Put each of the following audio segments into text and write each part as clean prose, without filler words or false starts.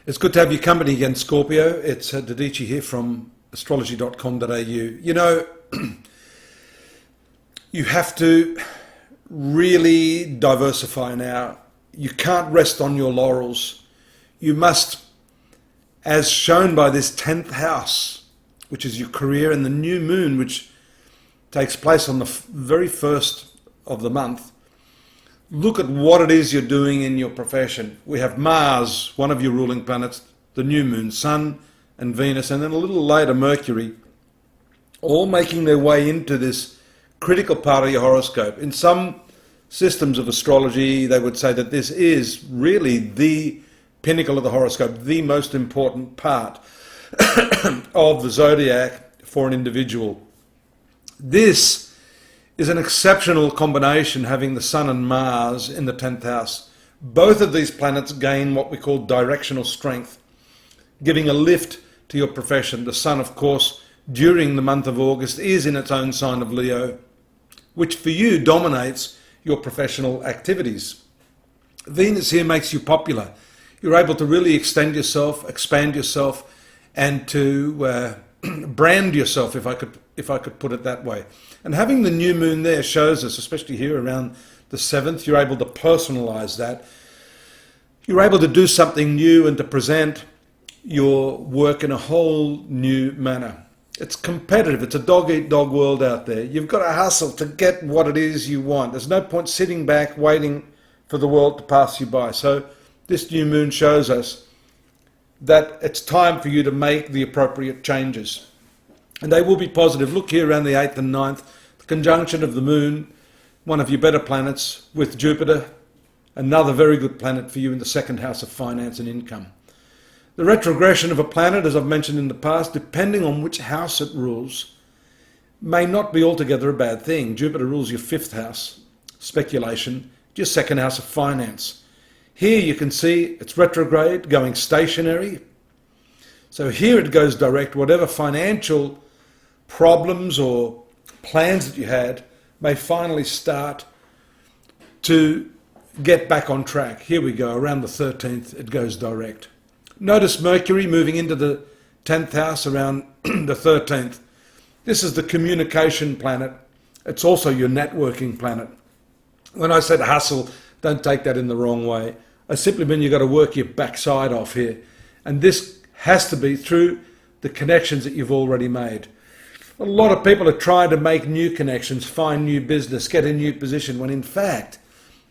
It's good to have your company again, Scorpio. It's Dadhichi here from astrology.com.au. You know, you have to really diversify now. You can't rest on your laurels. You must, as shown by this 10th house, which is your career, and the new moon, which takes place on the very first of the month, look at what it is you're doing in your profession. We have Mars, one of your ruling planets, the new moon, Sun and Venus, and then a little later Mercury, all making their way into this critical part of your horoscope. In some systems of astrology, they would say that this is really the pinnacle of the horoscope, the most important part of the zodiac for an individual. This is an exceptional combination, having the Sun and Mars in the 10th house. Both of these planets gain what we call directional strength, giving a lift to your profession. The Sun, of course, during the month of August is in its own sign of Leo, which for you dominates your professional activities. Venus here makes you popular. You're able to really extend yourself, expand yourself, and to brand yourself, if I could put it that way. And having the new moon there shows us, especially here around the 7th, you're able to personalize that. You're able to do something new and to present your work in a whole new manner. It's competitive. It's a dog-eat-dog world out there. You've got to hustle to get what it is you want. There's no point sitting back waiting for the world to pass you by. So this new moon shows us that it's time for you to make the appropriate changes. And they will be positive. Look here around the 8th and 9th, the conjunction of the moon, one of your better planets, with Jupiter, another very good planet for you in the 2nd house of finance and income. The retrogression of a planet, as I've mentioned in the past, depending on which house it rules, may not be altogether a bad thing. Jupiter rules your 5th house, speculation, your 2nd house of finance. Here you can see it's retrograde, going stationary. So here it goes direct. Whatever financial problems or plans that you had may finally start to get back on track. Here we go, around the 13th, it goes direct. Notice Mercury moving into the 10th house around the 13th. This is the communication planet. It's also your networking planet. When I said hustle, don't take that in the wrong way. I simply mean you've got to work your backside off here. And this has to be through the connections that you've already made. A lot of people are trying to make new connections, find new business, get a new position, when in fact,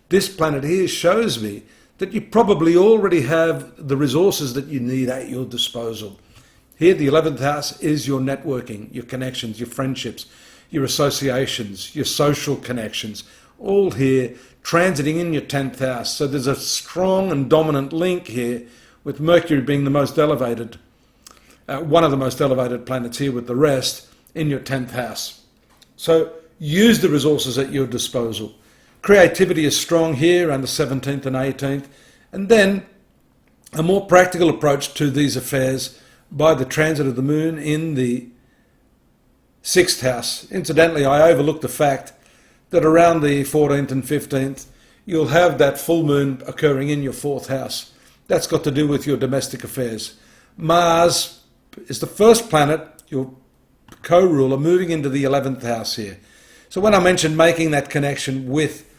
this planet here shows me that you probably already have the resources that you need at your disposal. Here, the 11th house is your networking, your connections, your friendships, your associations, your social connections, all here transiting in your 10th house. So there's a strong and dominant link here, with Mercury being the most elevated, one of the most elevated planets here with the rest in your 10th house. So use the resources at your disposal. Creativity is strong here around the 17th and 18th. And then a more practical approach to these affairs by the transit of the moon in the 6th house. Incidentally, I overlooked the fact that around the 14th and 15th, you'll have that full moon occurring in your 4th house. That's got to do with your domestic affairs. Mars is the first planet, your co-ruler, moving into the 11th house here. So when I mentioned making that connection with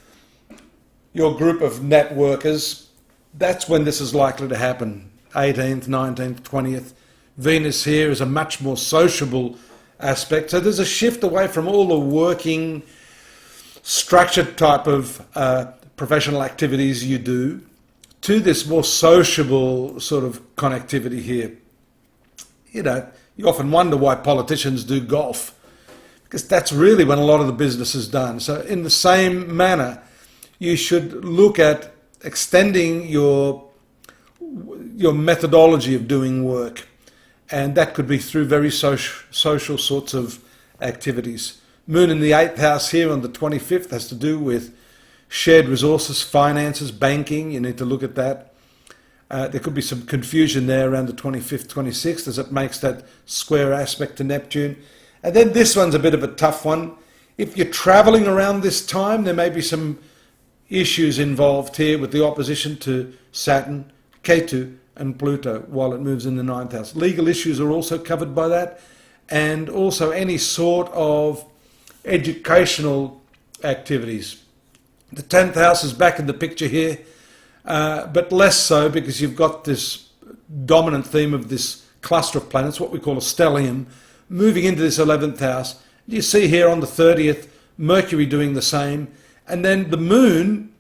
your group of networkers, that's when this is likely to happen. 18th, 19th, 20th. Venus here is a much more sociable aspect. So there's a shift away from all the working, structured type of professional activities you do to this more sociable sort of connectivity here. You know, you often wonder why politicians do golf, because that's really when a lot of the business is done. So in the same manner, you should look at extending your methodology of doing work. And that could be through very social sorts of activities. Moon in the 8th house here on the 25th has to do with shared resources, finances, banking. You need to look at that. There could be some confusion there around the 25th, 26th, as it makes that square aspect to Neptune. And then this one's a bit of a tough one. If you're traveling around this time, there may be some issues involved here with the opposition to Saturn, Ketu, and Pluto while it moves in the 9th house. Legal issues are also covered by that, and also any sort of educational activities. The 10th house is back in the picture here, but less so because you've got this dominant theme of this cluster of planets, what we call a stellium, moving into this 11th house. You see here on the 30th, Mercury doing the same, and then the moon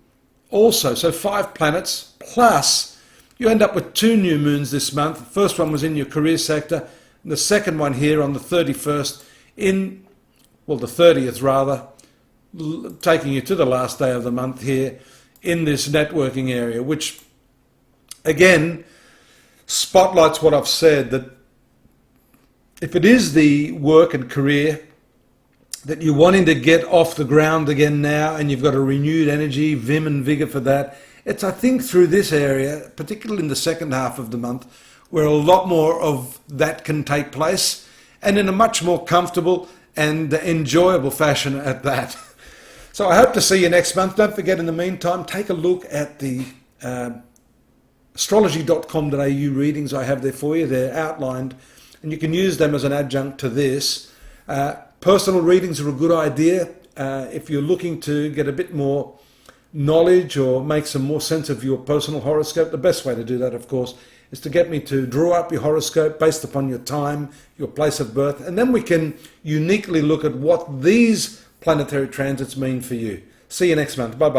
also. So 5 planets, plus you end up with 2 new moons this month. The first one was in your career sector, and the second one here on the 31st the 30th rather, taking you to the last day of the month here in this networking area, which again spotlights what I've said, that if it is the work and career that you're wanting to get off the ground again now, and you've got a renewed energy, vim and vigor for that, it's, I think, through this area, particularly in the second half of the month, where a lot more of that can take place, and in a much more comfortable and enjoyable fashion at that. So I hope to see you next month. Don't forget, in the meantime, take a look at the astrology.com.au readings I have there for you. They're outlined, and you can use them as an adjunct to this. Personal readings are a good idea if you're looking to get a bit more knowledge or make some more sense of your personal horoscope. The best way to do that, of course, is to get me to draw up your horoscope based upon your time, your place of birth, and then we can uniquely look at what these planetary transits mean for you. See you next month. Bye-bye.